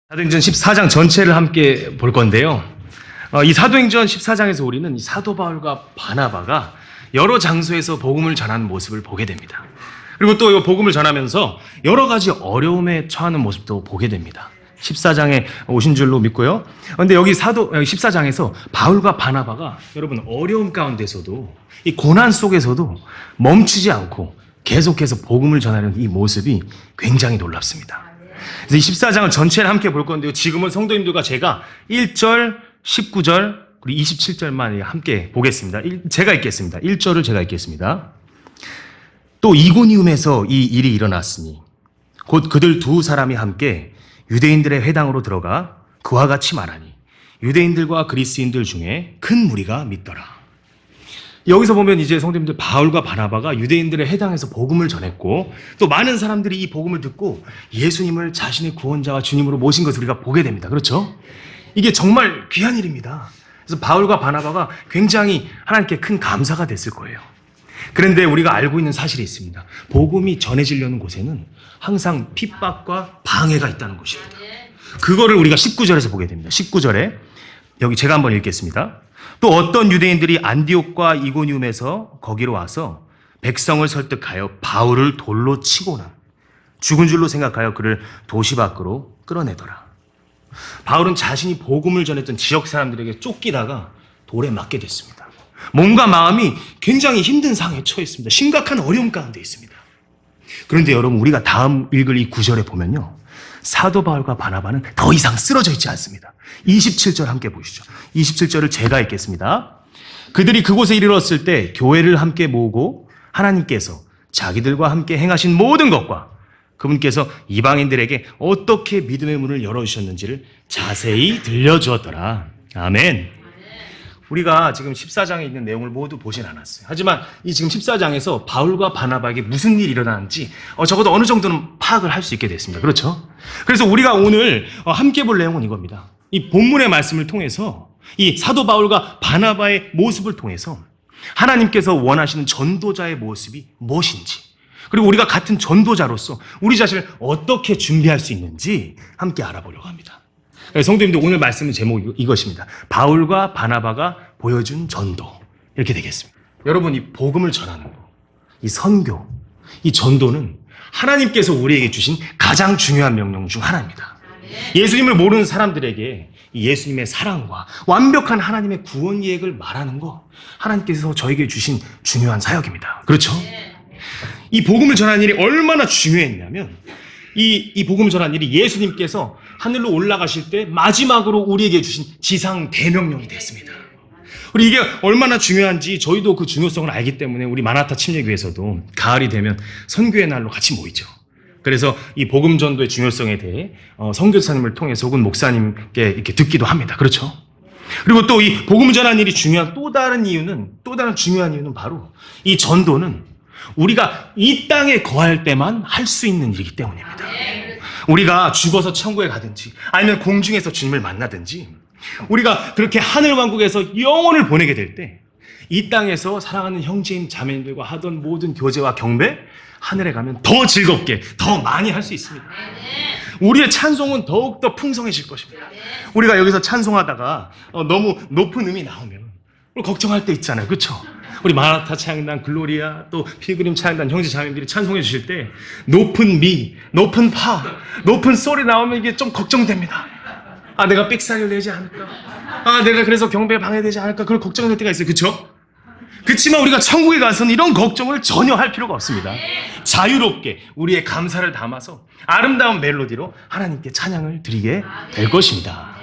사도행전 14장 전체를 함께 볼 건데요. 이 사도행전 14장에서 우리는 이 사도 바울과 바나바가 여러 장소에서 복음을 전하는 모습을 보게 됩니다. 그리고 또 이 복음을 전하면서 여러 가지 어려움에 처하는 모습도 보게 됩니다. 14장에 오신 줄로 믿고요. 그런데 여기 14장에서 바울과 바나바가 여러분 어려움 가운데서도 이 고난 속에서도 멈추지 않고 계속해서 복음을 전하는 이 모습이 굉장히 놀랍습니다. 그래서 이 14장을 전체를 함께 볼 건데요. 지금은 성도님들과 제가 1절, 19절, 그리고 27절만 함께 보겠습니다. 제가 읽겠습니다. 1절을 제가 읽겠습니다. 또 이고니움에서 이 일이 일어났으니 곧 그들 두 사람이 함께 유대인들의 회당으로 들어가 그와 같이 말하니 유대인들과 그리스인들 중에 큰 무리가 믿더라. 여기서 보면 이제 성도님들 바울과 바나바가 유대인들의 회당에서 복음을 전했고 또 많은 사람들이 이 복음을 듣고 예수님을 자신의 구원자와 주님으로 모신 것을 우리가 보게 됩니다. 그렇죠? 이게 정말 귀한 일입니다. 그래서 바울과 바나바가 굉장히 하나님께 큰 감사가 됐을 거예요. 그런데 우리가 알고 있는 사실이 있습니다. 복음이 전해지려는 곳에는 항상 핍박과 방해가 있다는 것입니다. 그거를 우리가 19절에서 보게 됩니다. 19절에 여기 제가 한번 읽겠습니다. 또 어떤 유대인들이 안디옥과 이고니움에서 거기로 와서 백성을 설득하여 바울을 돌로 치고는 죽은 줄로 생각하여 그를 도시 밖으로 끌어내더라. 바울은 자신이 복음을 전했던 지역 사람들에게 쫓기다가 돌에 맞게 됐습니다. 몸과 마음이 굉장히 힘든 상황에 처했습니다. 심각한 어려움 가운데 있습니다. 그런데 여러분 우리가 다음 읽을 이 9절에 보면요. 사도 바울과 바나바는 더 이상 쓰러져 있지 않습니다. 27절 함께 보시죠. 27절을 제가 읽겠습니다. 그들이 그곳에 이르렀을 때 교회를 함께 모으고 하나님께서 자기들과 함께 행하신 모든 것과 그분께서 이방인들에게 어떻게 믿음의 문을 열어주셨는지를 자세히 들려주었더라. 아멘. 우리가 지금 14장에 있는 내용을 모두 보진 않았어요. 하지만 이 지금 14장에서 바울과 바나바에게 무슨 일이 일어나는지 적어도 어느 정도는 파악을 할 수 있게 됐습니다. 그렇죠? 그래서 우리가 오늘 함께 볼 내용은 이겁니다. 이 본문의 말씀을 통해서 이 사도 바울과 바나바의 모습을 통해서 하나님께서 원하시는 전도자의 모습이 무엇인지 그리고 우리가 같은 전도자로서 우리 자신을 어떻게 준비할 수 있는지 함께 알아보려고 합니다. 성도님들 오늘 말씀의 제목이 이것입니다. 바울과 바나바가 보여준 전도 이렇게 되겠습니다. 여러분 이 복음을 전하는 거, 이 선교, 이 전도는 하나님께서 우리에게 주신 가장 중요한 명령 중 하나입니다. 예수님을 모르는 사람들에게 이 예수님의 사랑과 완벽한 하나님의 구원 계획을 말하는 거 하나님께서 저에게 주신 중요한 사역입니다. 그렇죠? 이 복음을 전하는 일이 얼마나 중요했냐면 이 복음을 전하는 일이 예수님께서 하늘로 올라가실 때 마지막으로 우리에게 주신 지상 대명령이 됐습니다. 우리 이게 얼마나 중요한지 저희도 그 중요성을 알기 때문에 우리 마나타 침례교회에서도 가을이 되면 선교의 날로 같이 모이죠. 그래서 이 복음 전도의 중요성에 대해 선교사님을 통해서 혹은 목사님께 이렇게 듣기도 합니다. 그렇죠? 그리고 또 이 복음 전하는 일이 중요한 또 다른 중요한 이유는 바로 이 전도는 우리가 이 땅에 거할 때만 할 수 있는 일이기 때문입니다. 우리가 죽어서 천국에 가든지 아니면 공중에서 주님을 만나든지 우리가 그렇게 하늘왕국에서 영혼을 보내게 될 때 이 땅에서 사랑하는 형제인 자매님들과 하던 모든 교제와 경배 하늘에 가면 더 즐겁게 더 많이 할 수 있습니다. 우리의 찬송은 더욱더 풍성해질 것입니다. 우리가 여기서 찬송하다가 너무 높은 음이 나오면 우리 걱정할 때 있잖아요. 그렇죠? 우리 마라타 찬양단, 글로리아, 또 필그림 찬양단 형제 자매님들이 찬송해 주실 때 높은 미, 높은 파, 높은 소리 나오면 이게 좀 걱정됩니다. 아, 내가 삑사리를 내지 않을까? 아, 내가 그래서 경배에 방해되지 않을까? 그런 걱정될 때가 있어요. 그렇죠? 그렇지만 우리가 천국에 가서는 이런 걱정을 전혀 할 필요가 없습니다. 자유롭게 우리의 감사를 담아서 아름다운 멜로디로 하나님께 찬양을 드리게 될 것입니다.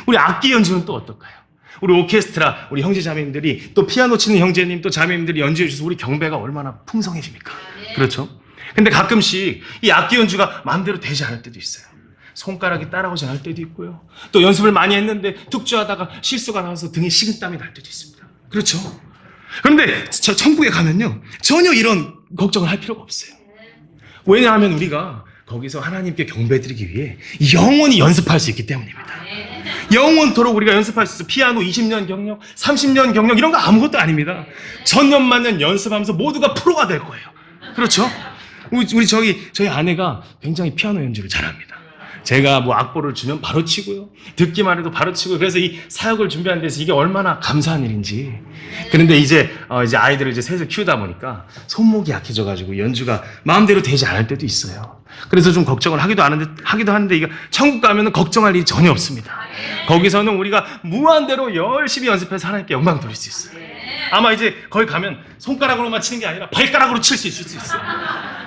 우리 악기 연주는 또 어떨까요? 우리 오케스트라, 우리 형제 자매님들이 또 피아노 치는 형제님 또 자매님들이 연주해 주셔서 우리 경배가 얼마나 풍성해집니까? 그렇죠? 근데 가끔씩 이 악기 연주가 마음대로 되지 않을 때도 있어요. 손가락이 따라오지 않을 때도 있고요. 또 연습을 많이 했는데 tuk주하다가 실수가 나와서 등에 식은땀이 날 때도 있습니다. 그렇죠? 그런데 저 천국에 가면요 전혀 이런 걱정을 할 필요가 없어요. 왜냐하면 우리가 거기서 하나님께 경배드리기 위해 영원히 연습할 수 있기 때문입니다. 영원토록 우리가 연습할 수 있어요. 피아노 20년 경력, 30년 경력 이런 거 아무것도 아닙니다. 천년만년 연습하면서 모두가 프로가 될 거예요. 그렇죠? 우리 저희 아내가 굉장히 피아노 연주를 잘합니다. 제가 뭐 악보를 주면 바로 치고요. 듣기만 해도 바로 치고요. 그래서 이 사역을 준비하는 데서 이게 얼마나 감사한 일인지. 그런데 이제 아이들을 이제 셋을 키우다 보니까 손목이 약해져가지고 연주가 마음대로 되지 않을 때도 있어요. 그래서 좀 걱정을 하기도 하는데 이게 천국 가면은 걱정할 일이 전혀 없습니다. 거기서는 우리가 무한대로 열심히 연습해서 하나님께 영광 돌릴 수 있어요. 아마 이제 거기 가면 손가락으로만 치는 게 아니라 발가락으로 칠 수 있을 수 있어요.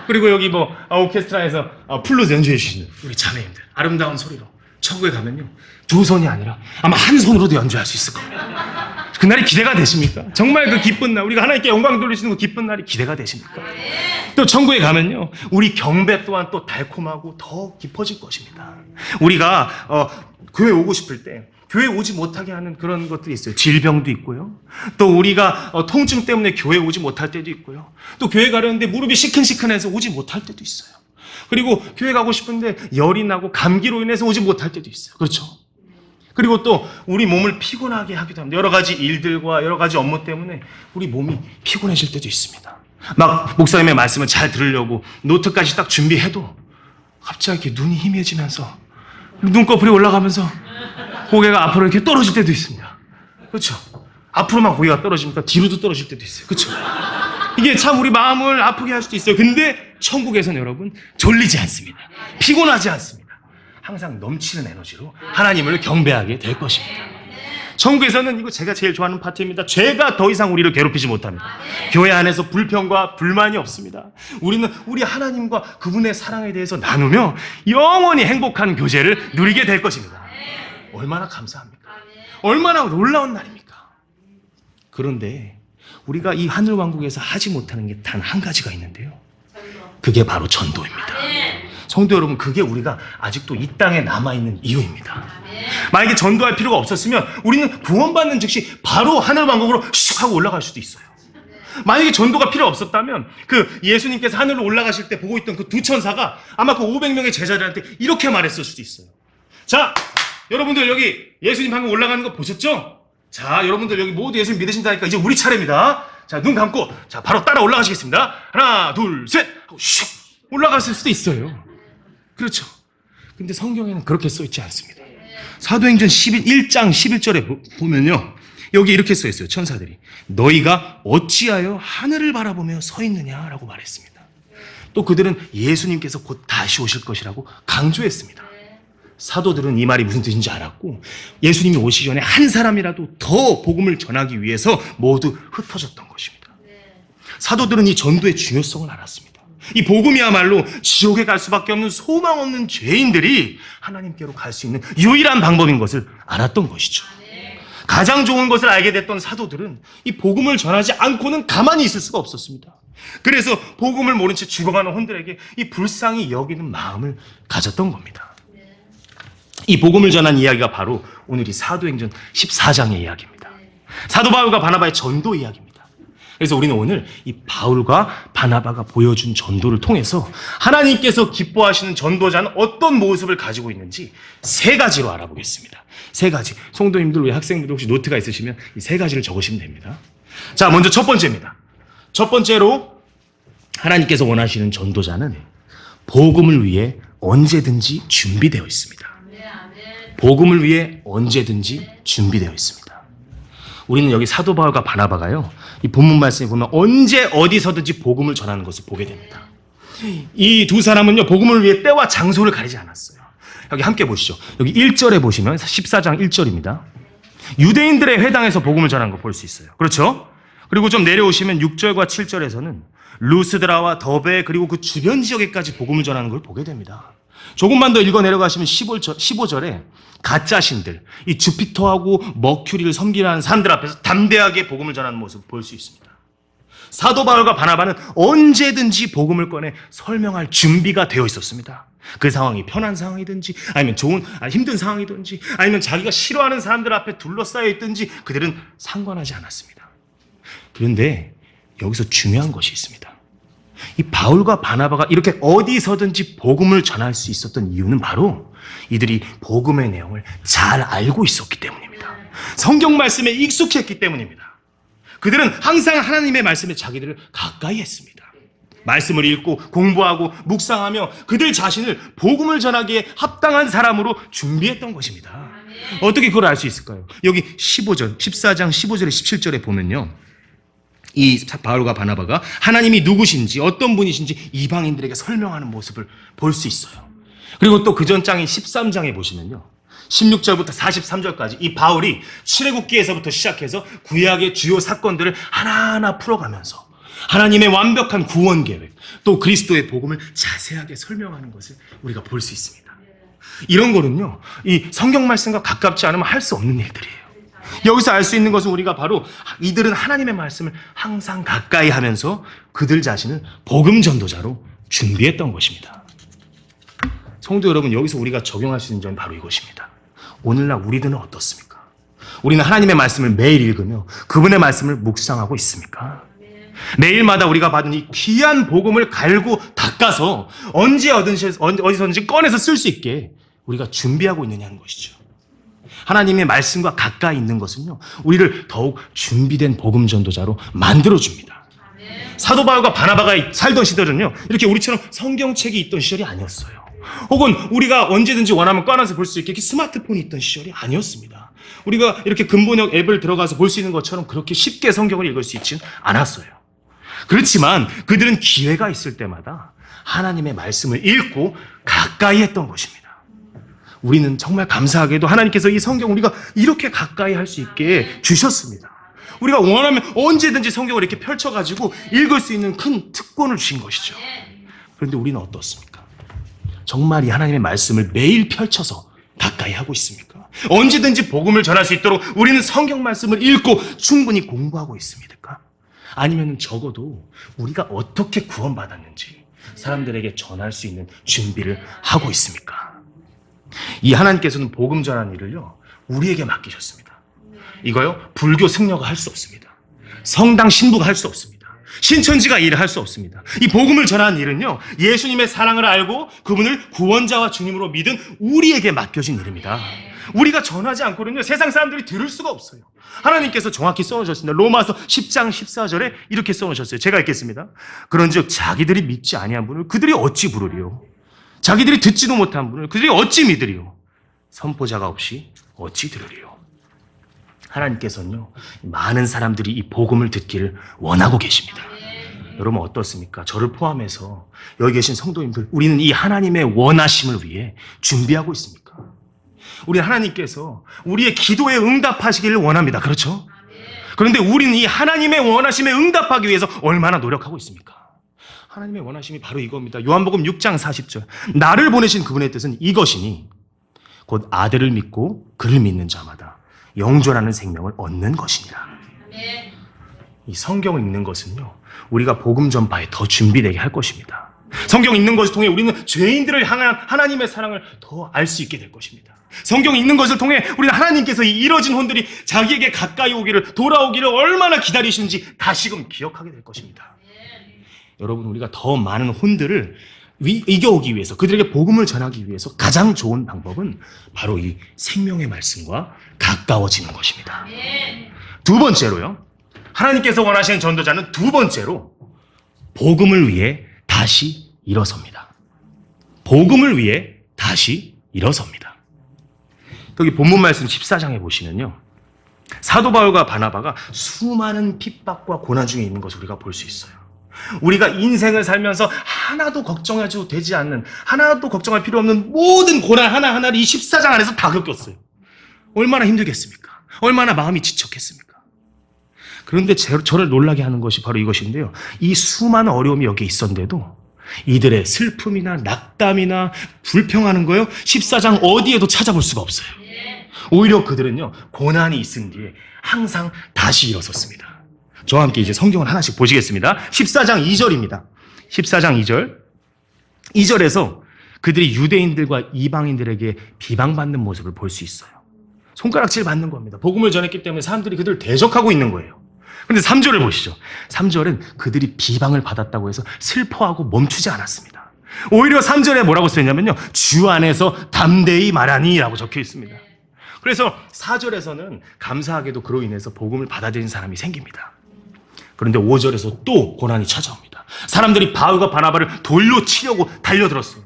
그리고 여기 오케스트라에서 플루트 연주해 주시는 우리 자매님들 아름다운 소리로 천국에 가면요 두 손이 아니라 아마 한 손으로도 연주할 수 있을 겁니다. 그날이 기대가 되십니까? 정말 그 기쁜 날, 우리가 하나님께 영광 돌리시는 그 기쁜 날이 기대가 되십니까? 또 천국에 가면요 우리 경배 또한 또 달콤하고 더 깊어질 것입니다. 우리가 교회 오고 싶을 때 교회 오지 못하게 하는 그런 것들이 있어요. 질병도 있고요. 또 우리가 통증 때문에 교회 오지 못할 때도 있고요. 또 교회 가려는데 무릎이 시큰시큰해서 오지 못할 때도 있어요. 그리고 교회 가고 싶은데 열이 나고 감기로 인해서 오지 못할 때도 있어요. 그렇죠? 그리고 또 우리 몸을 피곤하게 하기도 합니다. 여러 가지 일들과 여러 가지 업무 때문에 우리 몸이 피곤해질 때도 있습니다. 막 목사님의 말씀을 잘 들으려고 노트까지 딱 준비해도 갑자기 이렇게 눈이 희미해지면서 눈꺼풀이 올라가면서 고개가 앞으로 이렇게 떨어질 때도 있습니다. 그렇죠? 앞으로만 고개가 떨어지니까 뒤로도 떨어질 때도 있어요. 그렇죠? 이게 참 우리 마음을 아프게 할 수도 있어요. 근데 천국에서는 여러분 졸리지 않습니다. 피곤하지 않습니다. 항상 넘치는 에너지로 하나님을 경배하게 될 것입니다. 천국에서는 이거 제가 제일 좋아하는 파트입니다. 죄가 더 이상 우리를 괴롭히지 못합니다. 교회 안에서 불평과 불만이 없습니다. 우리는 우리 하나님과 그분의 사랑에 대해서 나누며 영원히 행복한 교제를 누리게 될 것입니다. 얼마나 감사합니까? 얼마나 놀라운 날입니까? 그런데 우리가 이 하늘 왕국에서 하지 못하는 게 단 한 가지가 있는데요. 그게 바로 전도입니다. 성도 여러분, 그게 우리가 아직도 이 땅에 남아있는 이유입니다. 만약에 전도할 필요가 없었으면 우리는 구원받는 즉시 바로 하늘 왕국으로 슉 하고 올라갈 수도 있어요. 만약에 전도가 필요 없었다면 그 예수님께서 하늘로 올라가실 때 보고 있던 그 두 천사가 아마 그 500명의 제자들한테 이렇게 말했을 수도 있어요. 자, 여러분들 여기 예수님 방금 올라가는 거 보셨죠? 자, 여러분들 여기 모두 예수님 믿으신다니까 이제 우리 차례입니다. 자, 눈 감고 자 바로 따라 올라가시겠습니다. 하나, 둘, 셋 하고 슉 올라갔을 수도 있어요. 그렇죠? 근데 성경에는 그렇게 써있지 않습니다. 사도행전 1장 11절에 보면요 여기 이렇게 써있어요. 천사들이 너희가 어찌하여 하늘을 바라보며 서 있느냐라고 말했습니다. 또 그들은 예수님께서 곧 다시 오실 것이라고 강조했습니다. 사도들은 이 말이 무슨 뜻인지 알았고 예수님이 오시기 전에 한 사람이라도 더 복음을 전하기 위해서 모두 흩어졌던 것입니다. 사도들은 이 전도의 중요성을 알았습니다. 이 복음이야말로 지옥에 갈 수밖에 없는 소망 없는 죄인들이 하나님께로 갈 수 있는 유일한 방법인 것을 알았던 것이죠. 가장 좋은 것을 알게 됐던 사도들은 이 복음을 전하지 않고는 가만히 있을 수가 없었습니다. 그래서 복음을 모른 채 죽어가는 혼들에게 이 불쌍히 여기는 마음을 가졌던 겁니다. 이 복음을 전한 이야기가 바로 오늘 이 사도행전 14장의 이야기입니다. 사도 바울과 바나바의 전도 이야기입니다. 그래서 우리는 오늘 이 바울과 바나바가 보여준 전도를 통해서 하나님께서 기뻐하시는 전도자는 어떤 모습을 가지고 있는지 세 가지로 알아보겠습니다. 세 가지. 성도님들, 우리 학생들 혹시 노트가 있으시면 이 세 가지를 적으시면 됩니다. 자, 먼저 첫 번째입니다. 첫 번째로 하나님께서 원하시는 전도자는 복음을 위해 언제든지 준비되어 있습니다. 복음을 위해 언제든지 준비되어 있습니다. 우리는 여기 사도 바울과 바나바가요, 이 본문 말씀에 보면 언제 어디서든지 복음을 전하는 것을 보게 됩니다. 이 두 사람은요, 복음을 위해 때와 장소를 가리지 않았어요. 여기 함께 보시죠. 여기 1절에 보시면 14장 1절입니다. 유대인들의 회당에서 복음을 전하는 거 볼 수 있어요. 그렇죠? 그리고 좀 내려오시면 6절과 7절에서는 루스드라와 더베 그리고 그 주변 지역에까지 복음을 전하는 걸 보게 됩니다. 조금만 더 읽어 내려가시면 15절에 가짜 신들, 이 주피터하고 머큐리를 섬기는 사람들 앞에서 담대하게 복음을 전하는 모습을 볼 수 있습니다. 사도 바울과 바나바는 언제든지 복음을 꺼내 설명할 준비가 되어 있었습니다. 그 상황이 편한 상황이든지 아니면 힘든 상황이든지 아니면 자기가 싫어하는 사람들 앞에 둘러싸여 있든지 그들은 상관하지 않았습니다. 그런데 여기서 중요한 것이 있습니다. 이 바울과 바나바가 이렇게 어디서든지 복음을 전할 수 있었던 이유는 바로 이들이 복음의 내용을 잘 알고 있었기 때문입니다. 성경 말씀에 익숙했기 때문입니다. 그들은 항상 하나님의 말씀에 자기들을 가까이 했습니다. 말씀을 읽고 공부하고 묵상하며 그들 자신을 복음을 전하기에 합당한 사람으로 준비했던 것입니다. 어떻게 그걸 알 수 있을까요? 여기 14장 15절에 17절에 보면요. 이 바울과 바나바가 하나님이 누구신지 어떤 분이신지 이방인들에게 설명하는 모습을 볼 수 있어요. 그리고 또 그 전 장인 13장에 보시면요. 16절부터 43절까지 이 바울이 출애굽기에서부터 시작해서 구약의 주요 사건들을 하나하나 풀어가면서 하나님의 완벽한 구원 계획, 또 그리스도의 복음을 자세하게 설명하는 것을 우리가 볼 수 있습니다. 이런 거는요, 이 성경 말씀과 가깝지 않으면 할 수 없는 일들이에요. 여기서 알 수 있는 것은 우리가 바로 이들은 하나님의 말씀을 항상 가까이 하면서 그들 자신을 복음 전도자로 준비했던 것입니다. 성도 여러분, 여기서 우리가 적용할 수 있는 점이 바로 이것입니다. 오늘날 우리들은 어떻습니까? 우리는 하나님의 말씀을 매일 읽으며 그분의 말씀을 묵상하고 있습니까? 매일마다 우리가 받은 이 귀한 복음을 갈고 닦아서 언제 어디서든지 꺼내서 쓸 수 있게 우리가 준비하고 있느냐는 것이죠. 하나님의 말씀과 가까이 있는 것은요, 우리를 더욱 준비된 복음 전도자로 만들어줍니다. 사도 바울과 바나바가 살던 시절은요, 이렇게 우리처럼 성경책이 있던 시절이 아니었어요. 혹은 우리가 언제든지 원하면 꺼내서 볼 수 있게 스마트폰이 있던 시절이 아니었습니다. 우리가 이렇게 근본역 앱을 들어가서 볼 수 있는 것처럼 그렇게 쉽게 성경을 읽을 수 있지는 않았어요. 그렇지만 그들은 기회가 있을 때마다 하나님의 말씀을 읽고 가까이 했던 것입니다. 우리는 정말 감사하게도 하나님께서 이 성경 우리가 이렇게 가까이 할 수 있게 주셨습니다. 우리가 원하면 언제든지 성경을 이렇게 펼쳐가지고 읽을 수 있는 큰 특권을 주신 것이죠. 그런데 우리는 어떻습니까? 정말 이 하나님의 말씀을 매일 펼쳐서 가까이 하고 있습니까? 언제든지 복음을 전할 수 있도록 우리는 성경 말씀을 읽고 충분히 공부하고 있습니까? 아니면 적어도 우리가 어떻게 구원받았는지 사람들에게 전할 수 있는 준비를 하고 있습니까? 이 하나님께서는 복음 전하는 일을요, 우리에게 맡기셨습니다. 이거요, 불교 승려가 할 수 없습니다. 성당 신부가 할 수 없습니다. 신천지가 일을 할 수 없습니다. 이 복음을 전하는 일은요, 예수님의 사랑을 알고 그분을 구원자와 주님으로 믿은 우리에게 맡겨진 일입니다. 우리가 전하지 않고는요, 세상 사람들이 들을 수가 없어요. 하나님께서 정확히 써놓으셨습니다. 로마서 10장 14절에 이렇게 써놓으셨어요. 제가 읽겠습니다. 그런즉 자기들이 믿지 아니한 분을 그들이 어찌 부르리요? 자기들이 듣지도 못한 분을 그들이 어찌 믿으리요? 선포자가 없이 어찌 들으리요? 하나님께서는요, 많은 사람들이 이 복음을 듣기를 원하고 계십니다. 여러분 어떻습니까? 저를 포함해서 여기 계신 성도님들, 우리는 이 하나님의 원하심을 위해 준비하고 있습니까? 우리 하나님께서 우리의 기도에 응답하시기를 원합니다. 그렇죠? 그런데 우리는 이 하나님의 원하심에 응답하기 위해서 얼마나 노력하고 있습니까? 하나님의 원하심이 바로 이겁니다. 요한복음 6장 40절. 나를 보내신 그분의 뜻은 이것이니 곧 아들을 믿고 그를 믿는 자마다 영존하는 생명을 얻는 것이니라. 이 성경을 읽는 것은요, 우리가 복음 전파에 더 준비되게 할 것입니다. 성경 읽는 것을 통해 우리는 죄인들을 향한 하나님의 사랑을 더 알 수 있게 될 것입니다. 성경 읽는 것을 통해 우리는 하나님께서 이 이뤄진 혼들이 자기에게 가까이 오기를, 돌아오기를 얼마나 기다리시는지 다시금 기억하게 될 것입니다. 여러분, 우리가 더 많은 혼들을 이겨오기 위해서, 그들에게 복음을 전하기 위해서 가장 좋은 방법은 바로 이 생명의 말씀과 가까워지는 것입니다. 두 번째로요, 하나님께서 원하시는 전도자는 두 번째로 복음을 위해 다시 일어섭니다. 복음을 위해 다시 일어섭니다. 여기 본문 말씀 14장에 보시면요, 사도 바울과 바나바가 수많은 핍박과 고난 중에 있는 것을 우리가 볼 수 있어요. 우리가 인생을 살면서 하나도 걱정해도 되지 않는, 하나도 걱정할 필요 없는 모든 고난 하나하나를 이 14장 안에서 다 겪었어요. 얼마나 힘들겠습니까? 얼마나 마음이 지쳤겠습니까? 그런데 저를 놀라게 하는 것이 바로 이것인데요, 이 수많은 어려움이 여기에 있었는데도 이들의 슬픔이나 낙담이나 불평하는 거요, 14장 어디에도 찾아볼 수가 없어요. 오히려 그들은요, 고난이 있은 뒤에 항상 다시 일어섰습니다. 저와 함께 이제 성경을 하나씩 보시겠습니다. 14장 2절입니다. 14장 2절. 2절에서 그들이 유대인들과 이방인들에게 비방받는 모습을 볼 수 있어요. 손가락질 받는 겁니다. 복음을 전했기 때문에 사람들이 그들을 대적하고 있는 거예요. 그런데 3절을 보시죠. 3절은 그들이 비방을 받았다고 해서 슬퍼하고 멈추지 않았습니다. 오히려 3절에 뭐라고 써있냐면요, 주 안에서 담대히 말하니 라고 적혀 있습니다. 그래서 4절에서는 감사하게도 그로 인해서 복음을 받아들인 사람이 생깁니다. 그런데 5절에서 또 고난이 찾아옵니다. 사람들이 바울과 바나바를 돌로 치려고 달려들었어요.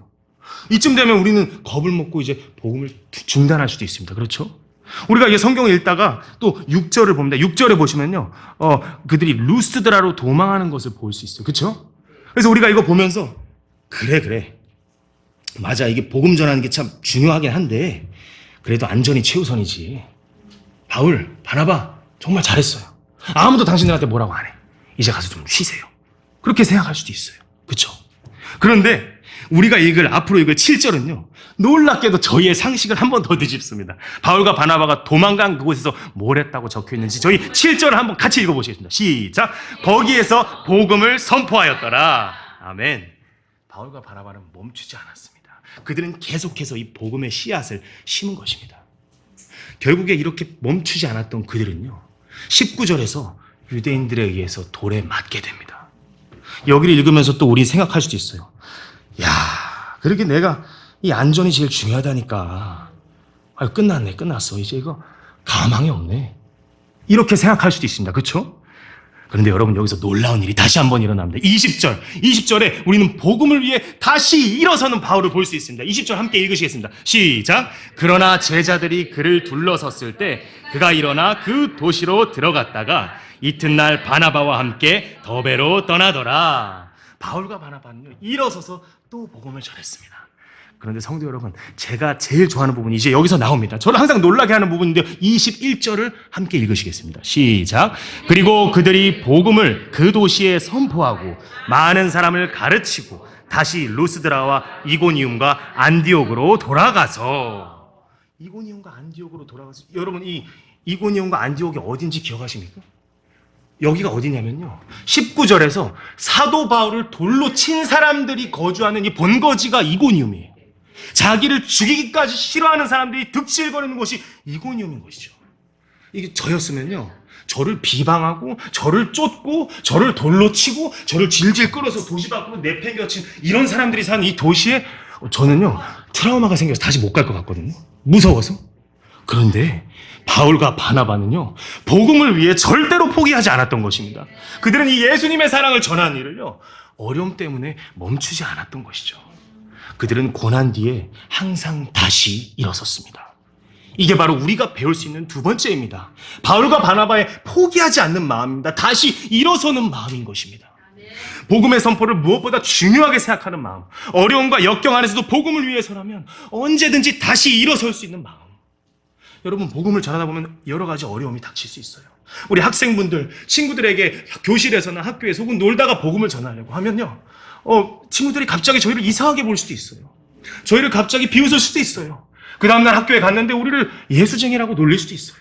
이쯤 되면 우리는 겁을 먹고 이제 복음을 중단할 수도 있습니다. 그렇죠? 우리가 이제 성경을 읽다가 또 6절을 봅니다. 6절에 보시면요. 그들이 루스드라로 도망하는 것을 볼 수 있어요. 그렇죠? 그래서 우리가 이거 보면서 그래. 맞아. 이게 복음 전하는 게 참 중요하긴 한데 그래도 안전이 최우선이지. 바울, 바나바 정말 잘했어요. 아무도 당신들한테 뭐라고 안 해. 이제 가서 좀 쉬세요. 그렇게 생각할 수도 있어요. 그렇죠? 그런데 우리가 앞으로 읽을 7절은요. 놀랍게도 저희의 상식을 한 번 더 뒤집습니다. 바울과 바나바가 도망간 그곳에서 뭘 했다고 적혀 있는지 저희 7절을 한번 같이 읽어보시겠습니다. 시작. 거기에서 복음을 선포하였더라. 아멘. 바울과 바나바는 멈추지 않았습니다. 그들은 계속해서 이 복음의 씨앗을 심은 것입니다. 결국에 이렇게 멈추지 않았던 그들은요. 19절에서 유대인들에 의해서 돌에 맞게 됩니다. 여기를 읽으면서 또 우리 생각할 수도 있어요. 야, 그렇게 내가 이 안전이 제일 중요하다니까. 끝났어. 이제 이거 가망이 없네. 이렇게 생각할 수도 있습니다. 그렇죠? 그런데 여러분 여기서 놀라운 일이 다시 한번 일어납니다. 20절에 우리는 복음을 위해 다시 일어서는 바울을 볼 수 있습니다. 20절 함께 읽으시겠습니다. 시작. 그러나 제자들이 그를 둘러섰을 때 그가 일어나 그 도시로 들어갔다가 이튿날 바나바와 함께 더베로 떠나더라. 바울과 바나바는요 일어서서 또 복음을 전했습니다. 그런데 성도 여러분, 제가 제일 좋아하는 부분이 이제 여기서 나옵니다. 저를 항상 놀라게 하는 부분인데요. 21절을 함께 읽으시겠습니다. 시작. 그리고 그들이 복음을 그 도시에 선포하고 많은 사람을 가르치고 다시 루스드라와 이고니움과 안디옥으로 돌아가서 여러분 이 이고니움과 안디옥이 어딘지 기억하십니까? 여기가 어디냐면요. 19절에서 사도 바울을 돌로 친 사람들이 거주하는 이 본거지가 이고니움이에요. 자기를 죽이기까지 싫어하는 사람들이 득실거리는 곳이 이고니움인 것이죠. 이게 저였으면요. 저를 비방하고 저를 쫓고 저를 돌로 치고 저를 질질 끌어서 도시 밖으로 내팽겨친 이런 사람들이 사는 이 도시에 저는요. 트라우마가 생겨서 다시 못 갈 것 같거든요. 무서워서. 그런데 바울과 바나바는요. 복음을 위해 절대로 포기하지 않았던 것입니다. 그들은 이 예수님의 사랑을 전하는 일을요. 어려움 때문에 멈추지 않았던 것이죠. 그들은 고난 뒤에 항상 다시 일어섰습니다. 이게 바로 우리가 배울 수 있는 두 번째입니다. 바울과 바나바의 포기하지 않는 마음입니다. 다시 일어서는 마음인 것입니다. 복음의 선포를 무엇보다 중요하게 생각하는 마음, 어려움과 역경 안에서도 복음을 위해서라면 언제든지 다시 일어설 수 있는 마음. 여러분 복음을 전하다 보면 여러 가지 어려움이 닥칠 수 있어요. 우리 학생분들, 친구들에게 교실에서나 학교에서 혹은 놀다가 복음을 전하려고 하면요. 친구들이 갑자기 저희를 이상하게 볼 수도 있어요. 저희를 갑자기 비웃을 수도 있어요. 그 다음날 학교에 갔는데 우리를 예수쟁이라고 놀릴 수도 있어요.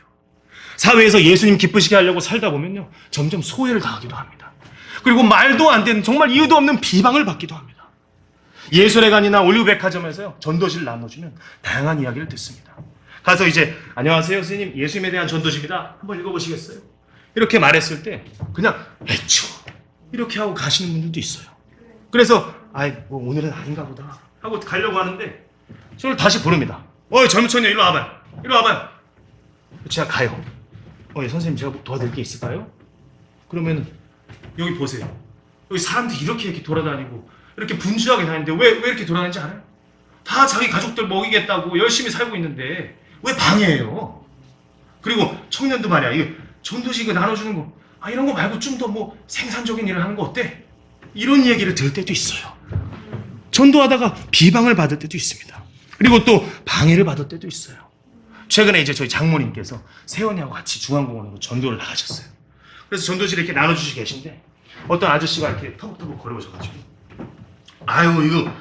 사회에서 예수님 기쁘시게 하려고 살다 보면요. 점점 소외를 당하기도 합니다. 그리고 말도 안 되는 정말 이유도 없는 비방을 받기도 합니다. 예술회관이나 올리브백화점에서요. 전도지를 나눠주면 다양한 이야기를 듣습니다. 가서 이제 안녕하세요 선생님 예수님에 대한 전도지입니다. 한번 읽어보시겠어요? 이렇게 말했을 때 그냥 애초 이렇게 하고 가시는 분들도 있어요. 그래서 뭐 오늘은 아닌가 보다 하고 가려고 하는데 저를 다시 부릅니다. 젊은 청년 이리 와봐요. 제가 가요. 선생님 제가 도와드릴 게 있을까요? 그러면 여기 보세요. 여기 사람들이 이렇게 돌아다니고 이렇게 분주하게 다니는데 왜 이렇게 돌아다니는지 알아요? 다 자기 가족들 먹이겠다고 열심히 살고 있는데 왜 방해해요? 그리고 청년도 말이야. 이거 전도식 나눠주는 거 이런 거 말고 좀 더 뭐 생산적인 일을 하는 거 어때? 이런 얘기를 들을 때도 있어요. 전도하다가 비방을 받을 때도 있습니다. 그리고 또 방해를 받을 때도 있어요. 최근에 이제 저희 장모님께서 세원이하고 같이 중앙공원으로 전도를 나가셨어요. 그래서 전도실에 이렇게 나눠주시고 계신데 어떤 아저씨가 이렇게 터벅터벅 걸어오셔가지고 이거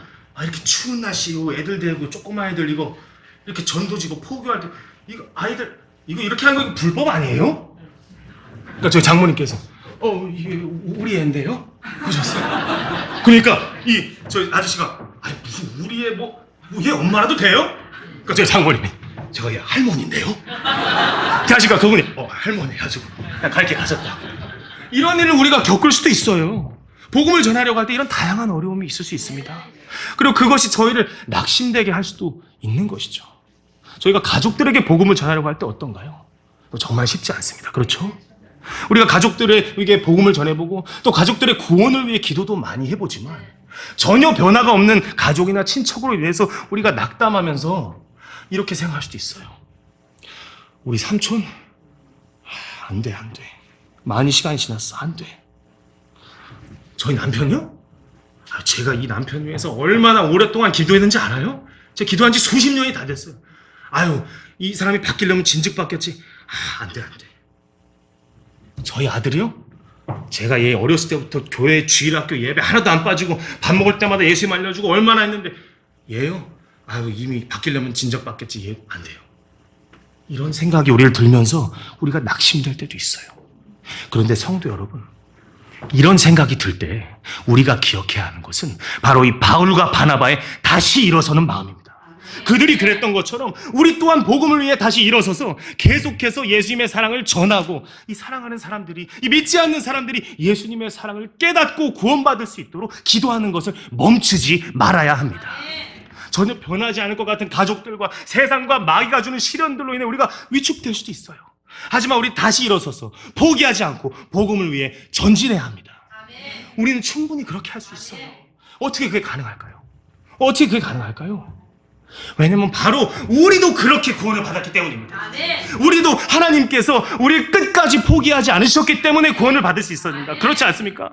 이렇게 추운 날씨고 애들 데리고 조그만 애들 이거 이렇게 전도지고 포교할 때 이거 아이들 이거 이렇게 하는 거 불법 아니에요? 그러니까 저희 장모님께서 이게 우리 애인데요? 그러셨어요. 그러니까 저희 아저씨가 무슨 우리 애 얘 엄마라도 돼요? 그러니까 저희 장모님이 제가 얘 할머니인데요? 그 아저씨가 그분이 할머니 해가지고 그냥 갈 길 가셨다. 이런 일을 우리가 겪을 수도 있어요. 복음을 전하려고 할 때 이런 다양한 어려움이 있을 수 있습니다. 그리고 그것이 저희를 낙심되게 할 수도 있는 것이죠. 저희가 가족들에게 복음을 전하려고 할 때 어떤가요? 정말 쉽지 않습니다. 그렇죠? 우리가 가족들에게 복음을 전해보고 또 가족들의 구원을 위해 기도도 많이 해보지만 전혀 변화가 없는 가족이나 친척으로 인해서 우리가 낙담하면서 이렇게 생각할 수도 있어요. 우리 삼촌? 안 돼. 많이 시간이 지났어. 안 돼. 저희 남편이요? 제가 이 남편 위해서 얼마나 오랫동안 기도했는지 알아요? 제가 기도한 지 수십 년이 다 됐어요. 이 사람이 바뀌려면 진즉 바뀌었지. 안 돼. 저희 아들이요? 제가 얘 어렸을 때부터 교회 주일학교 예배 하나도 안 빠지고 밥 먹을 때마다 예수님 알려주고 얼마나 했는데 얘요? 이미 바뀌려면 진즉 바뀌었지. 얘 안 돼요. 이런 생각이 우리를 들면서 우리가 낙심될 때도 있어요. 그런데 성도 여러분, 이런 생각이 들 때 우리가 기억해야 하는 것은 바로 이 바울과 바나바의 다시 일어서는 마음입니다. 그들이 그랬던 것처럼 우리 또한 복음을 위해 다시 일어서서 계속해서 예수님의 사랑을 전하고 이 사랑하는 사람들이, 이 믿지 않는 사람들이 예수님의 사랑을 깨닫고 구원받을 수 있도록 기도하는 것을 멈추지 말아야 합니다. 전혀 변하지 않을 것 같은 가족들과 세상과 마귀가 주는 시련들로 인해 우리가 위축될 수도 있어요. 하지만 우리 다시 일어서서 포기하지 않고 복음을 위해 전진해야 합니다. 우리는 충분히 그렇게 할 수 있어요. 어떻게 그게 가능할까요? 왜냐면 바로 우리도 그렇게 구원을 받았기 때문입니다. 우리도 하나님께서 우리를 끝까지 포기하지 않으셨기 때문에 구원을 받을 수 있었습니다. 그렇지 않습니까?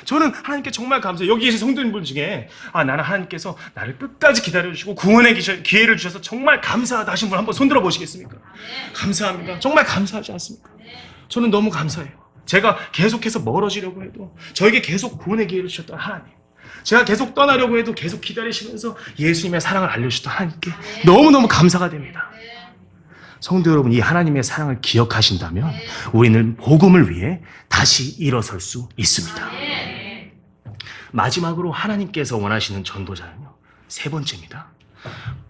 저는 하나님께 정말 감사해요. 여기 계신 성도님들 중에 나는 하나님께서 나를 끝까지 기다려주시고 구원의 기회를 주셔서 정말 감사하다 하신 분 한번 손들어 보시겠습니까? 감사합니다. 정말 감사하지 않습니까? 저는 너무 감사해요. 제가 계속해서 멀어지려고 해도 저에게 계속 구원의 기회를 주셨던 하나님, 제가 계속 떠나려고 해도 계속 기다리시면서 예수님의 사랑을 알려주셨던 하나님께 너무너무 감사가 됩니다. 성도 여러분, 이 하나님의 사랑을 기억하신다면 우리는 복음을 위해 다시 일어설 수 있습니다. 마지막으로 하나님께서 원하시는 전도자는요, 세 번째입니다.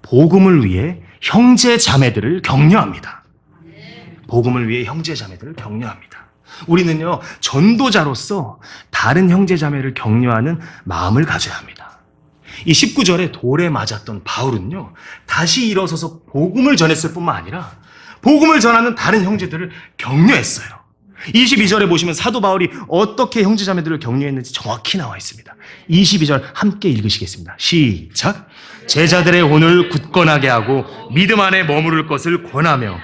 복음을 위해 형제 자매들을 격려합니다. 복음을 위해 형제 자매들을 격려합니다. 우리는요, 전도자로서 다른 형제 자매를 격려하는 마음을 가져야 합니다. 이 19절에 돌에 맞았던 바울은요, 다시 일어서서 복음을 전했을 뿐만 아니라 복음을 전하는 다른 형제들을 격려했어요. 22절에 보시면 사도 바울이 어떻게 형제 자매들을 격려했는지 정확히 나와 있습니다. 22절 함께 읽으시겠습니다. 시작. 제자들의 혼을 굳건하게 하고 믿음 안에 머무를 것을 권하며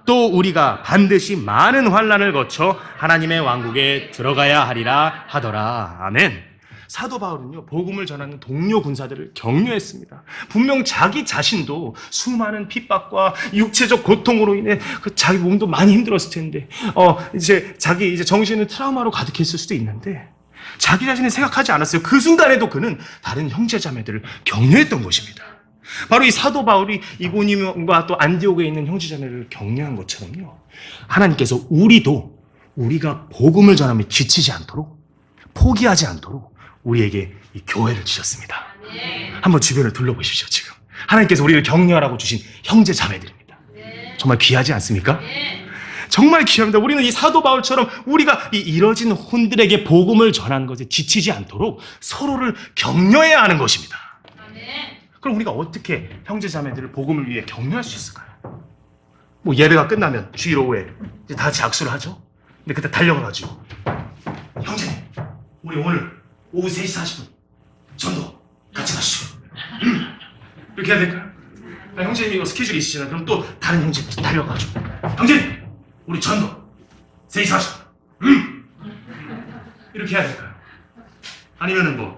또 우리가 반드시 많은 환난을 거쳐 하나님의 왕국에 들어가야 하리라 하더라. 아멘. 사도 바울은요, 복음을 전하는 동료 군사들을 격려했습니다. 분명 자기 자신도 수많은 핍박과 육체적 고통으로 인해 자기 몸도 많이 힘들었을 텐데, 자기 정신은 트라우마로 가득했을 수도 있는데, 자기 자신을 생각하지 않았어요. 그 순간에도 그는 다른 형제 자매들을 격려했던 것입니다. 바로 이 사도 바울이 이고니온과 또 안디옥에 있는 형제자매를 격려한 것처럼요, 하나님께서 우리가 복음을 전하며 지치지 않도록, 포기하지 않도록 우리에게 이 교회를 주셨습니다. 한번 주변을 둘러보십시오. 지금 하나님께서 우리를 격려하라고 주신 형제자매들입니다. 정말 귀하지 않습니까? 정말 귀합니다. 우리는 이 사도 바울처럼 우리가 이 이뤄진 혼들에게 복음을 전하는 것에 지치지 않도록 서로를 격려해야 하는 것입니다. 그럼 우리가 어떻게 형제자매들을 복음을 위해 격려할 수 있을까요? 예배가 끝나면 주일 오후에 이제 다 같이 악수를 하죠. 근데 그때 달려가가지고, 형제님, 우리 오늘 오후 3시 40분 전도 같이 가시죠. 이렇게 해야 될까요? 형제님 이거 스케줄이 있으시잖아요. 그럼 또 다른 형제님 달려가지고, 형제님, 우리 전도 3시 40분 이렇게 해야 될까요? 아니면은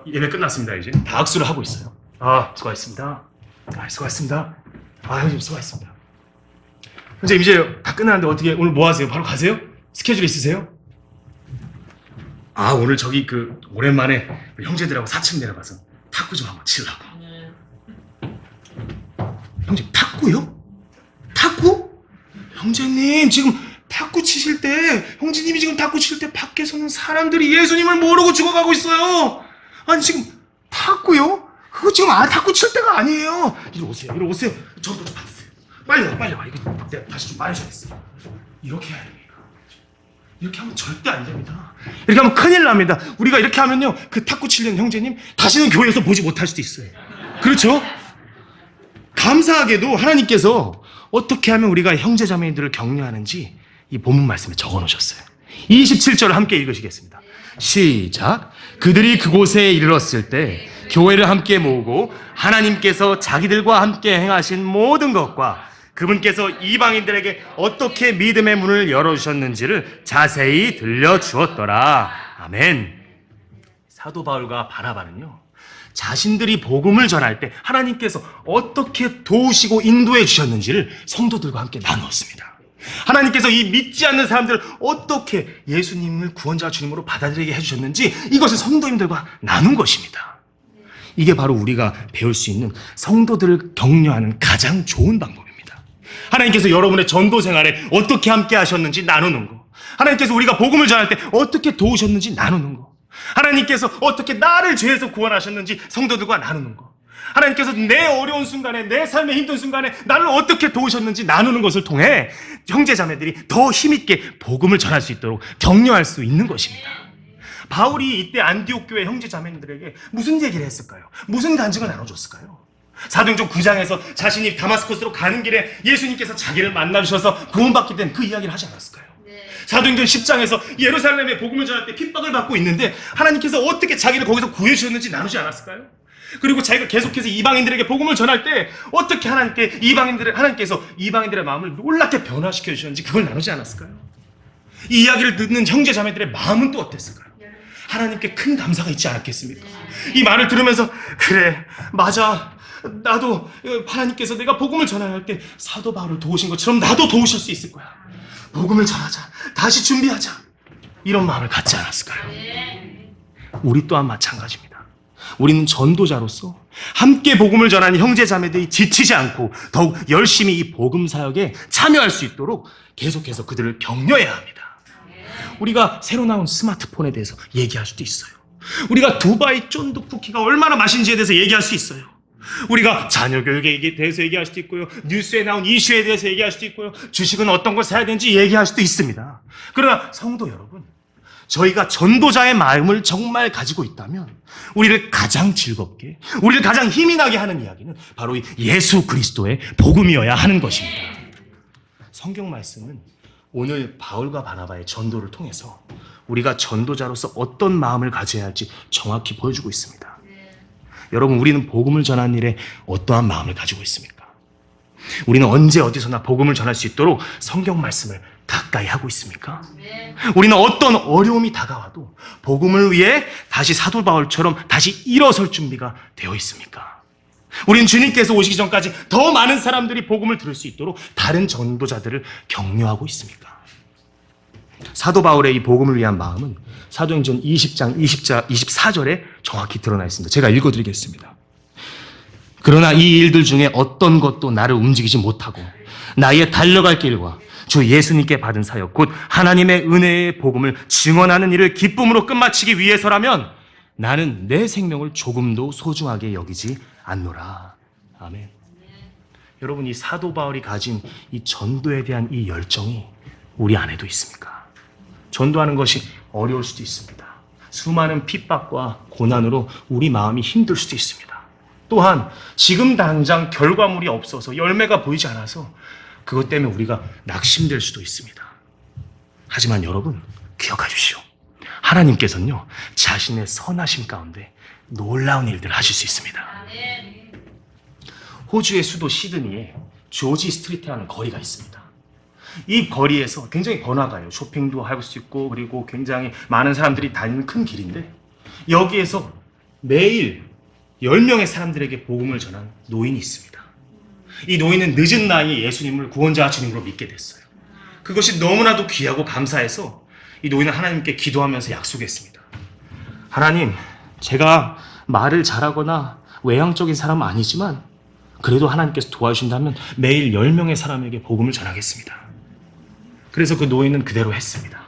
예배 끝났습니다. 이제 다 악수를 하고 있어요. 수고하셨습니다. 수고하셨습니다. 형님 수고하셨습니다. 선생님 이제 다 끝났는데 어떻게 오늘 뭐 하세요? 바로 가세요? 스케줄 있으세요? 오늘 저기 오랜만에 형제들하고 4층 내려가서 탁구 좀 한번 치려고. 형님 탁구요? 탁구? 형제님 지금 탁구 치실 때, 형제님이 지금 탁구 치실 때 밖에서는 사람들이 예수님을 모르고 죽어가고 있어요. 아니 지금 탁구요? 그거 지금 탁구 칠 때가 아니에요. 이리 오세요. 저도 좀 받으세요. 빨리 와. 이거 내가 다시 좀 말해줘야겠어. 이렇게 해야 됩니까? 이렇게 하면 절대 안 됩니다. 이렇게 하면 큰일 납니다. 우리가 이렇게 하면요, 그 탁구 치려는 형제님 다시는 교회에서 보지 못할 수도 있어요. 그렇죠? 감사하게도 하나님께서 어떻게 하면 우리가 형제자매들을 격려하는지 이 본문 말씀에 적어 놓으셨어요. 27절을 함께 읽으시겠습니다. 시작. 그들이 그곳에 이르렀을 때 교회를 함께 모으고 하나님께서 자기들과 함께 행하신 모든 것과 그분께서 이방인들에게 어떻게 믿음의 문을 열어주셨는지를 자세히 들려주었더라. 아멘. 사도 바울과 바나바는요, 자신들이 복음을 전할 때 하나님께서 어떻게 도우시고 인도해 주셨는지를 성도들과 함께 나누었습니다. 하나님께서 이 믿지 않는 사람들을 어떻게 예수님을 구원자 주님으로 받아들이게 해주셨는지 이것을 성도님들과 나눈 것입니다. 이게 바로 우리가 배울 수 있는 성도들을 격려하는 가장 좋은 방법입니다. 하나님께서 여러분의 전도 생활에 어떻게 함께 하셨는지 나누는 거, 하나님께서 우리가 복음을 전할 때 어떻게 도우셨는지 나누는 거, 하나님께서 어떻게 나를 죄에서 구원하셨는지 성도들과 나누는 거, 하나님께서 내 어려운 순간에, 내 삶의 힘든 순간에 나를 어떻게 도우셨는지 나누는 것을 통해 형제자매들이 더 힘있게 복음을 전할 수 있도록 격려할 수 있는 것입니다. 바울이 이때 안디옥 교회 형제자매들에게 무슨 얘기를 했을까요? 무슨 간증을 나눠줬을까요? 사도행전 9장에서 자신이 다마스커스로 가는 길에 예수님께서 자기를 만나주셔서 구원받게 된 그 이야기를 하지 않았을까요? 사도행전 10장에서 예루살렘에 복음을 전할 때 핍박을 받고 있는데 하나님께서 어떻게 자기를 거기서 구해주셨는지 나누지 않았을까요? 그리고 자기가 계속해서 이방인들에게 복음을 전할 때 어떻게 하나님께서 이방인들의 마음을 놀랍게 변화시켜 주셨는지 그걸 나누지 않았을까요? 이 이야기를 듣는 형제 자매들의 마음은 또 어땠을까요? 하나님께 큰 감사가 있지 않았겠습니까? 이 말을 들으면서 그래, 맞아, 나도 하나님께서 내가 복음을 전해야 할 때 사도 바울을 도우신 것처럼 나도 도우실 수 있을 거야. 복음을 전하자, 다시 준비하자, 이런 마음을 갖지 않았을까요? 우리 또한 마찬가지입니다. 우리는 전도자로서 함께 복음을 전하는 형제자매들이 지치지 않고 더욱 열심히 이 복음 사역에 참여할 수 있도록 계속해서 그들을 격려해야 합니다. 우리가 새로 나온 스마트폰에 대해서 얘기할 수도 있어요. 우리가 두바이 쫀득 쿠키가 얼마나 맛있는지에 대해서 얘기할 수 있어요. 우리가 자녀 교육에 대해서 얘기할 수도 있고요, 뉴스에 나온 이슈에 대해서 얘기할 수도 있고요, 주식은 어떤 걸 사야 되는지 얘기할 수도 있습니다. 그러나 성도 여러분, 저희가 전도자의 마음을 정말 가지고 있다면 우리를 가장 즐겁게, 우리를 가장 힘이 나게 하는 이야기는 바로 이 예수 그리스도의 복음이어야 하는 것입니다. 성경 말씀은 오늘 바울과 바나바의 전도를 통해서 우리가 전도자로서 어떤 마음을 가져야 할지 정확히 보여주고 있습니다. 여러분, 우리는 복음을 전하는 일에 어떠한 마음을 가지고 있습니까? 우리는 언제 어디서나 복음을 전할 수 있도록 성경 말씀을 가까이 하고 있습니까? 우리는 어떤 어려움이 다가와도 복음을 위해 다시 사도 바울처럼 다시 일어설 준비가 되어 있습니까? 우리는 주님께서 오시기 전까지 더 많은 사람들이 복음을 들을 수 있도록 다른 전도자들을 격려하고 있습니까? 사도 바울의 이 복음을 위한 마음은 사도행전 20장 24절에 정확히 드러나 있습니다. 제가 읽어드리겠습니다. 그러나 이 일들 중에 어떤 것도 나를 움직이지 못하고 나의 달려갈 길과 주 예수님께 받은 사역 곧 하나님의 은혜의 복음을 증언하는 일을 기쁨으로 끝마치기 위해서라면 나는 내 생명을 조금도 소중하게 여기지 않노라. 아멘. 여러분, 이 사도 바울이 가진 이 전도에 대한 이 열정이 우리 안에도 있습니까? 전도하는 것이 어려울 수도 있습니다. 수많은 핍박과 고난으로 우리 마음이 힘들 수도 있습니다. 또한 지금 당장 결과물이 없어서 열매가 보이지 않아서 그것 때문에 우리가 낙심될 수도 있습니다. 하지만 여러분, 기억하십시오. 하나님께서는요, 자신의 선하심 가운데 놀라운 일들을 하실 수 있습니다. 호주의 수도 시드니에 조지 스트리트라는 거리가 있습니다. 이 거리에서 굉장히 번화가예요. 쇼핑도 할 수 있고 그리고 굉장히 많은 사람들이 다니는 큰 길인데 여기에서 매일 10명의 사람들에게 복음을 전한 노인이 있습니다. 이 노인은 늦은 나이에 예수님을 구원자 주님으로 믿게 됐어요. 그것이 너무나도 귀하고 감사해서 이 노인은 하나님께 기도하면서 약속했습니다. 하나님, 제가 말을 잘하거나 외향적인 사람은 아니지만 그래도 하나님께서 도와주신다면 매일 10명의 사람에게 복음을 전하겠습니다. 그래서 그 노인은 그대로 했습니다.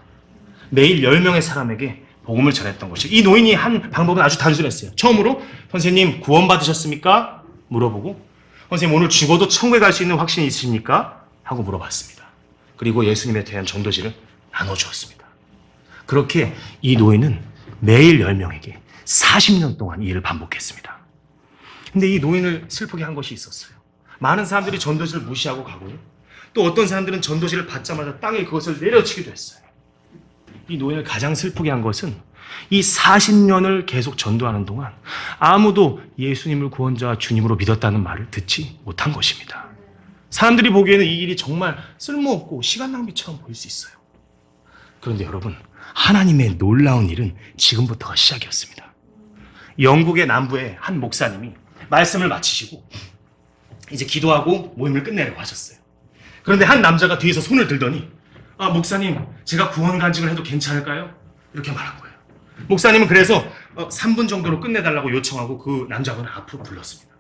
매일 10명의 사람에게 복음을 전했던 것이죠. 이 노인이 한 방법은 아주 단순했어요. 처음으로 선생님 구원받으셨습니까? 물어보고 선생님 오늘 죽어도 천국에 갈 수 있는 확신이 있으십니까? 하고 물어봤습니다. 그리고 예수님에 대한 전도지를 나눠주었습니다. 그렇게 이 노인은 매일 10명에게 40년 동안 이 일을 반복했습니다. 근데 이 노인을 슬프게 한 것이 있었어요. 많은 사람들이 전도지를 무시하고 가고요. 또 어떤 사람들은 전도지를 받자마자 땅에 그것을 내려치기도 했어요. 이 노인을 가장 슬프게 한 것은 이 40년을 계속 전도하는 동안 아무도 예수님을 구원자와 주님으로 믿었다는 말을 듣지 못한 것입니다. 사람들이 보기에는 이 일이 정말 쓸모없고 시간 낭비처럼 보일 수 있어요. 그런데 여러분, 하나님의 놀라운 일은 지금부터가 시작이었습니다. 영국의 남부의 한 목사님이 말씀을 마치시고 이제 기도하고 모임을 끝내려고 하셨어요. 그런데 한 남자가 뒤에서 손을 들더니 목사님, 제가 구원 간증을 해도 괜찮을까요? 이렇게 말한 거예요. 목사님은 그래서 3분 정도로 끝내달라고 요청하고 그 남자분을 앞으로 불렀습니다.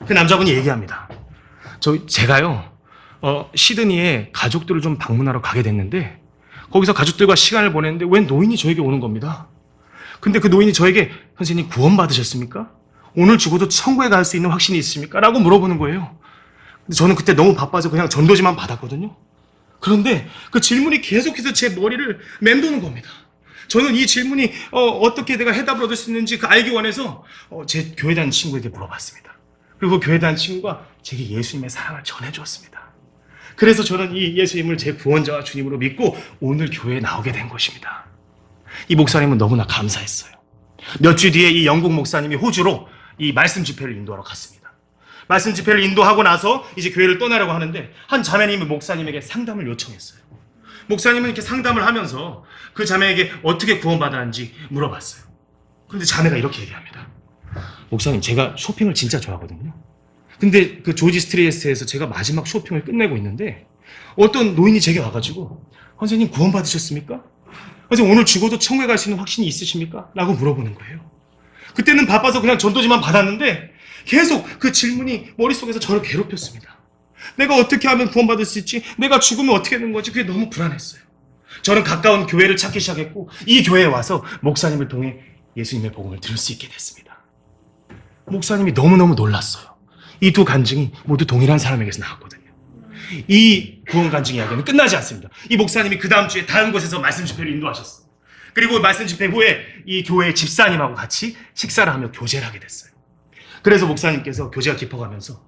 그 남자분이 얘기합니다. 제가요 시드니에 가족들을 좀 방문하러 가게 됐는데 거기서 가족들과 시간을 보냈는데 웬 노인이 저에게 오는 겁니다. 근데 그 노인이 저에게 선생님 구원 받으셨습니까? 오늘 죽어도 천국에 갈 수 있는 확신이 있습니까? 라고 물어보는 거예요. 근데 저는 그때 너무 바빠서 그냥 전도지만 받았거든요. 그런데 그 질문이 계속해서 제 머리를 맴도는 겁니다. 저는 이 질문이 어떻게 내가 해답을 얻을 수 있는지 알기 원해서 제 교회 다니는 친구에게 물어봤습니다. 그리고 그 교회 다니는 친구가 제게 예수님의 사랑을 전해주었습니다. 그래서 저는 이 예수님을 제 구원자와 주님으로 믿고 오늘 교회에 나오게 된 것입니다. 이 목사님은 너무나 감사했어요. 몇 주 뒤에 이 영국 목사님이 호주로 이 말씀 집회를 인도하러 갔습니다. 말씀 집회를 인도하고 나서 이제 교회를 떠나려고 하는데 한 자매님이 목사님에게 상담을 요청했어요. 목사님은 이렇게 상담을 하면서 그 자매에게 어떻게 구원받았는지 물어봤어요. 그런데 자매가 이렇게 얘기합니다. 목사님, 제가 쇼핑을 진짜 좋아하거든요. 근데 그 조지 스트리트에서 제가 마지막 쇼핑을 끝내고 있는데 어떤 노인이 제게 와가지고 선생님 구원 받으셨습니까? 선생님 오늘 죽어도 천국에 갈 수 있는 확신이 있으십니까? 라고 물어보는 거예요. 그때는 바빠서 그냥 전도지만 받았는데 계속 그 질문이 머릿속에서 저를 괴롭혔습니다. 내가 어떻게 하면 구원받을 수 있지? 내가 죽으면 어떻게 되는 거지? 그게 너무 불안했어요. 저는 가까운 교회를 찾기 시작했고 이 교회에 와서 목사님을 통해 예수님의 복음을 들을 수 있게 됐습니다. 목사님이 너무너무 놀랐어요. 이 두 간증이 모두 동일한 사람에게서 나왔거든요. 이 구원 간증 이야기는 끝나지 않습니다. 이 목사님이 그 다음 주에 다른 곳에서 말씀 집회를 인도하셨어요. 그리고 말씀 집회 후에 이 교회 집사님하고 같이 식사를 하며 교제를 하게 됐어요. 그래서 목사님께서 교제가 깊어가면서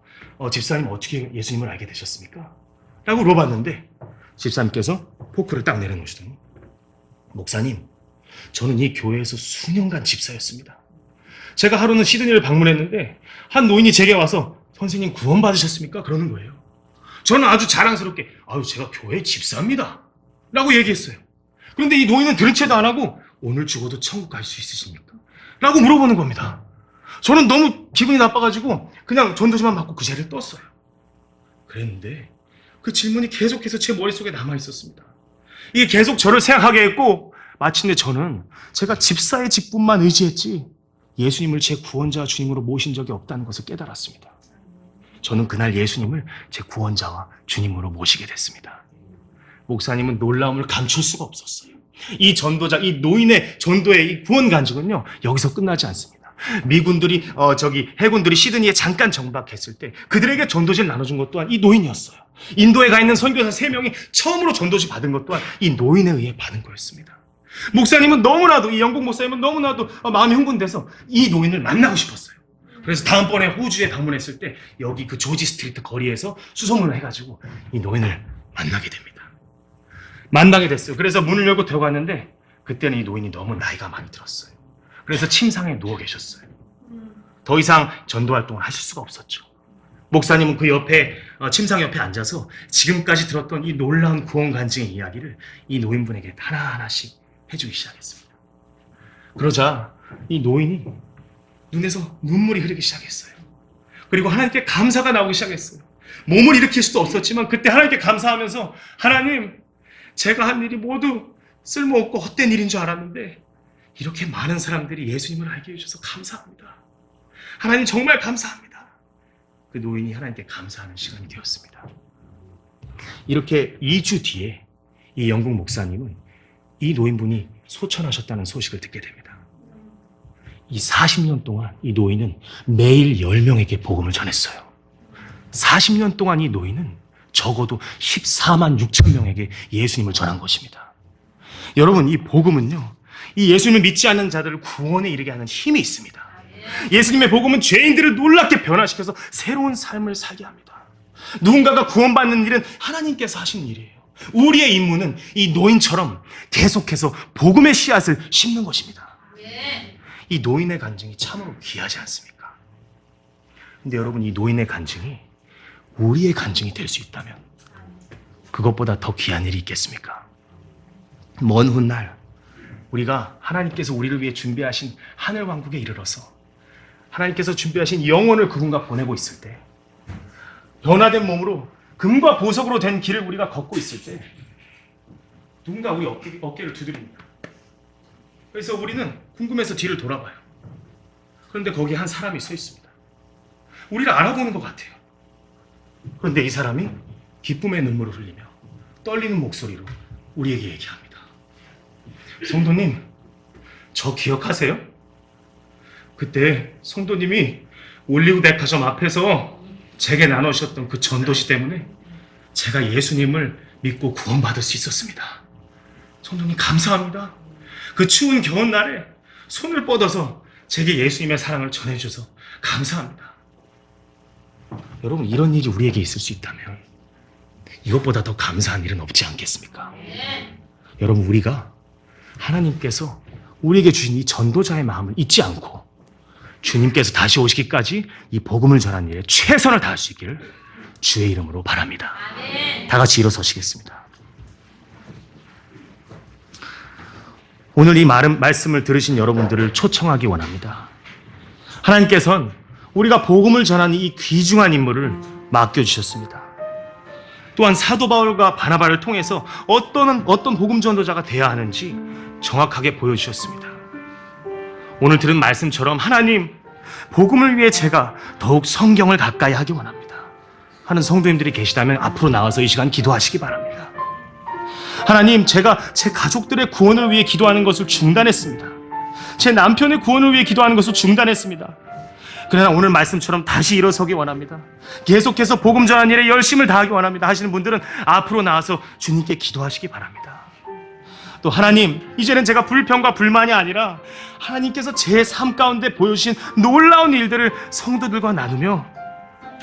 집사님 어떻게 예수님을 알게 되셨습니까? 라고 물어봤는데 집사님께서 포크를 딱 내려놓으시더니 목사님, 저는 이 교회에서 수년간 집사였습니다. 제가 하루는 시드니를 방문했는데 한 노인이 제게 와서 선생님 구원 받으셨습니까? 그러는 거예요. 저는 아주 자랑스럽게 제가 교회 집사입니다 라고 얘기했어요. 그런데 이 노인은 들은 채도 안 하고 오늘 죽어도 천국 갈 수 있으십니까? 라고 물어보는 겁니다. 저는 너무 기분이 나빠가지고 그냥 전도지만 받고 그 자리를 떴어요. 그랬는데 그 질문이 계속해서 제 머릿속에 남아있었습니다. 이게 계속 저를 생각하게 했고 마침내 저는 제가 집사의 직분만 의지했지 예수님을 제 구원자 주님으로 모신 적이 없다는 것을 깨달았습니다. 저는 그날 예수님을 제 구원자와 주님으로 모시게 됐습니다. 목사님은 놀라움을 감출 수가 없었어요. 이 전도자, 이 노인의 전도의 이 구원 간증은요, 여기서 끝나지 않습니다. 미군들이, 해군들이 시드니에 잠깐 정박했을 때 그들에게 전도지를 나눠준 것 또한 이 노인이었어요. 인도에 가 있는 선교사 3명이 처음으로 전도지 받은 것 또한 이 노인에 의해 받은 거였습니다. 목사님은 너무나도, 이 영국 목사님은 너무나도 마음이 흥분돼서 이 노인을 만나고 싶었어요. 그래서 다음번에 호주에 방문했을 때 여기 그 조지 스트리트 거리에서 수소문을 해가지고 이 노인을 만나게 됩니다. 만나게 됐어요. 그래서 문을 열고 들어갔는데 그때는 이 노인이 너무 나이가 많이 들었어요. 그래서 침상에 누워 계셨어요. 더 이상 전도 활동을 하실 수가 없었죠. 목사님은 그 옆에 침상 옆에 앉아서 지금까지 들었던 이 놀라운 구원 간증의 이야기를 이 노인분에게 하나하나씩 해주기 시작했습니다. 그러자 이 노인이 눈에서 눈물이 흐르기 시작했어요. 그리고 하나님께 감사가 나오기 시작했어요. 몸을 일으킬 수도 없었지만 그때 하나님께 감사하면서 하나님, 제가 한 일이 모두 쓸모없고 헛된 일인 줄 알았는데 이렇게 많은 사람들이 예수님을 알게 해주셔서 감사합니다. 하나님 정말 감사합니다. 그 노인이 하나님께 감사하는 시간이 되었습니다. 이렇게 2주 뒤에 이 영국 목사님은 이 노인분이 소천하셨다는 소식을 듣게 됩니다. 이 40년 동안 이 노인은 매일 10명에게 복음을 전했어요. 40년 동안 이 노인은 적어도 14만 6천 명에게 예수님을 전한 것입니다. 여러분, 이 복음은요, 이 예수님을 믿지 않는 자들을 구원에 이르게 하는 힘이 있습니다. 예수님의 복음은 죄인들을 놀랍게 변화시켜서 새로운 삶을 살게 합니다. 누군가가 구원받는 일은 하나님께서 하신 일이에요. 우리의 임무는 이 노인처럼 계속해서 복음의 씨앗을 심는 것입니다. 이 노인의 간증이 참으로 귀하지 않습니까? 근데 여러분, 이 노인의 간증이 우리의 간증이 될 수 있다면 그것보다 더 귀한 일이 있겠습니까? 먼 훗날 우리가 하나님께서 우리를 위해 준비하신 하늘 왕국에 이르러서 하나님께서 준비하신 영혼을 그분과 보내고 있을 때, 변화된 몸으로 금과 보석으로 된 길을 우리가 걷고 있을 때 누군가 우리 어깨를 두드립니다. 그래서 우리는 궁금해서 뒤를 돌아봐요. 그런데 거기에 한 사람이 서 있습니다. 우리를 알아보는 것 같아요. 그런데 이 사람이 기쁨의 눈물을 흘리며 떨리는 목소리로 우리에게 얘기합니다. 성도님, 저 기억하세요? 그때 성도님이 올리브 백화점 앞에서 제게 나누셨던 그 전도시 때문에 제가 예수님을 믿고 구원받을 수 있었습니다. 성도님, 감사합니다. 그 추운 겨울날에 손을 뻗어서 제게 예수님의 사랑을 전해주셔서 감사합니다. 여러분, 이런 일이 우리에게 있을 수 있다면 이것보다 더 감사한 일은 없지 않겠습니까? 여러분, 우리가 하나님께서 우리에게 주신 이 전도자의 마음을 잊지 않고 주님께서 다시 오시기까지 이 복음을 전하는 일에 최선을 다할 수 있기를 주의 이름으로 바랍니다. 다 같이 일어서시겠습니다. 오늘 이 말씀을 들으신 여러분들을 초청하기 원합니다. 하나님께서는 우리가 복음을 전하는 이 귀중한 임무를 맡겨주셨습니다. 또한 사도 바울과 바나바를 통해서 어떤 복음 전도자가 되어야 하는지 정확하게 보여주셨습니다. 오늘 들은 말씀처럼 하나님, 복음을 위해 제가 더욱 성경을 가까이 하기 원합니다 하는 성도님들이 계시다면 앞으로 나와서 이 시간 기도하시기 바랍니다. 하나님, 제가 제 가족들의 구원을 위해 기도하는 것을 중단했습니다. 제 남편의 구원을 위해 기도하는 것을 중단했습니다. 그러나 오늘 말씀처럼 다시 일어서기 원합니다. 계속해서 복음 전하는 일에 열심을 다하기 원합니다 하시는 분들은 앞으로 나와서 주님께 기도하시기 바랍니다. 또 하나님, 이제는 제가 불평과 불만이 아니라 하나님께서 제 삶 가운데 보여주신 놀라운 일들을 성도들과 나누며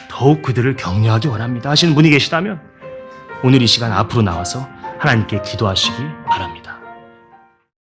더욱 그들을 격려하기 원합니다 하시는 분이 계시다면 오늘 이 시간 앞으로 나와서 하나님께 기도하시기 바랍니다.